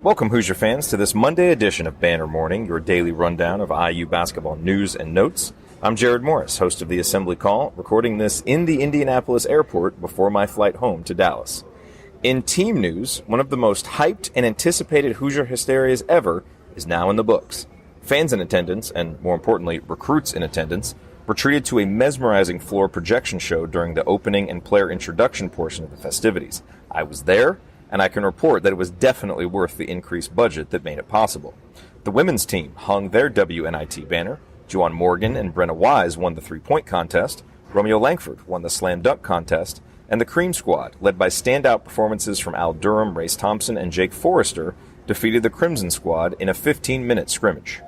Welcome, Hoosier fans, to this Monday edition of Banner Morning, your daily rundown of IU basketball news and notes. I'm Jared Morris, host of the Assembly Call, recording this in the Indianapolis airport before my flight home to Dallas. In team news, one of the most hyped and anticipated Hoosier Hysterias ever is now in the books. Fans in attendance, and more importantly, recruits in attendance, were treated to a mesmerizing floor projection show during the opening and player introduction portion of the festivities. I was there, and I can report that it was definitely worth the increased budget that made it possible. The women's team hung their WNIT banner. Juwan Morgan and Brenna Wise won the three-point contest. Romeo Langford won the slam dunk contest. And the Cream Squad, led by standout performances from Al Durham, Race Thompson, and Jake Forrester, defeated the Crimson Squad in a 15-minute scrimmage.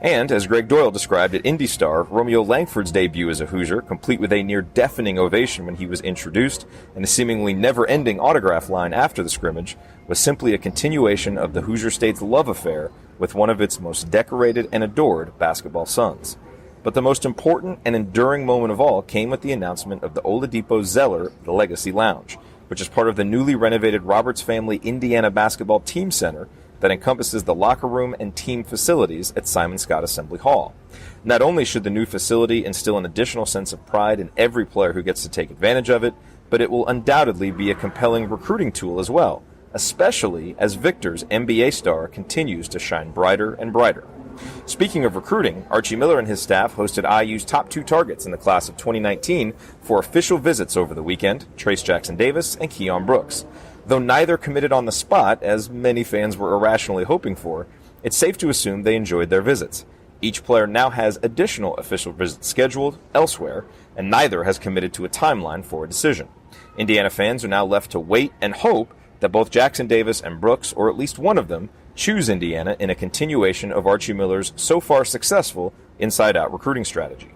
And, as Greg Doyle described at Indy Star, Romeo Langford's debut as a Hoosier, complete with a near-deafening ovation when he was introduced and a seemingly never-ending autograph line after the scrimmage, was simply a continuation of the Hoosier State's love affair with one of its most decorated and adored basketball sons. But the most important and enduring moment of all came with the announcement of the Oladipo Zeller The Legacy Lounge, which is part of the newly renovated Roberts Family Indiana Basketball Team Center that encompasses the locker room and team facilities at Simon Scott Assembly Hall. Not only should the new facility instill an additional sense of pride in every player who gets to take advantage of it, but it will undoubtedly be a compelling recruiting tool as well, especially as Victor's NBA star continues to shine brighter and brighter. Speaking of recruiting, Archie Miller and his staff hosted IU's top two targets in the class of 2019 for official visits over the weekend, Trayce Jackson Davis and Keion Brooks. Though neither committed on the spot, as many fans were irrationally hoping for, it's safe to assume they enjoyed their visits. Each player now has additional official visits scheduled elsewhere, and neither has committed to a timeline for a decision. Indiana fans are now left to wait and hope that both Jackson Davis and Brooks, or at least one of them, choose Indiana in a continuation of Archie Miller's so far successful inside-out recruiting strategy.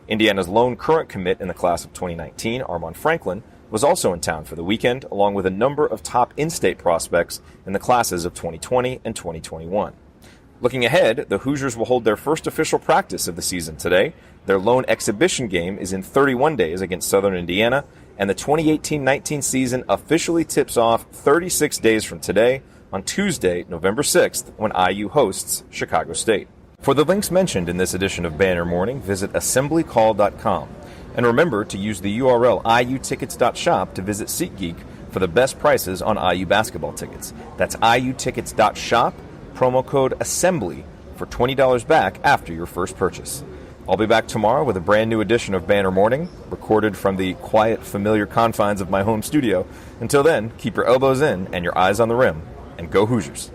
Indiana's lone current commit in the class of 2019, Armand Franklin, was also in town for the weekend, along with a number of top in-state prospects in the classes of 2020 and 2021. Looking ahead, the Hoosiers will hold their first official practice of the season today. Their lone exhibition game is in 31 days against Southern Indiana, and the 2018-19 season officially tips off 36 days from today on Tuesday, November 6th, when IU hosts Chicago State. For the links mentioned in this edition of Banner Morning, visit assemblycall.com. And remember to use the URL iutickets.shop to visit SeatGeek for the best prices on IU basketball tickets. That's iutickets.shop, promo code ASSEMBLY for $20 back after your first purchase. I'll be back tomorrow with a brand new edition of Banner Morning, recorded from the quiet, familiar confines of my home studio. Until then, keep your elbows in and your eyes on the rim, and go Hoosiers.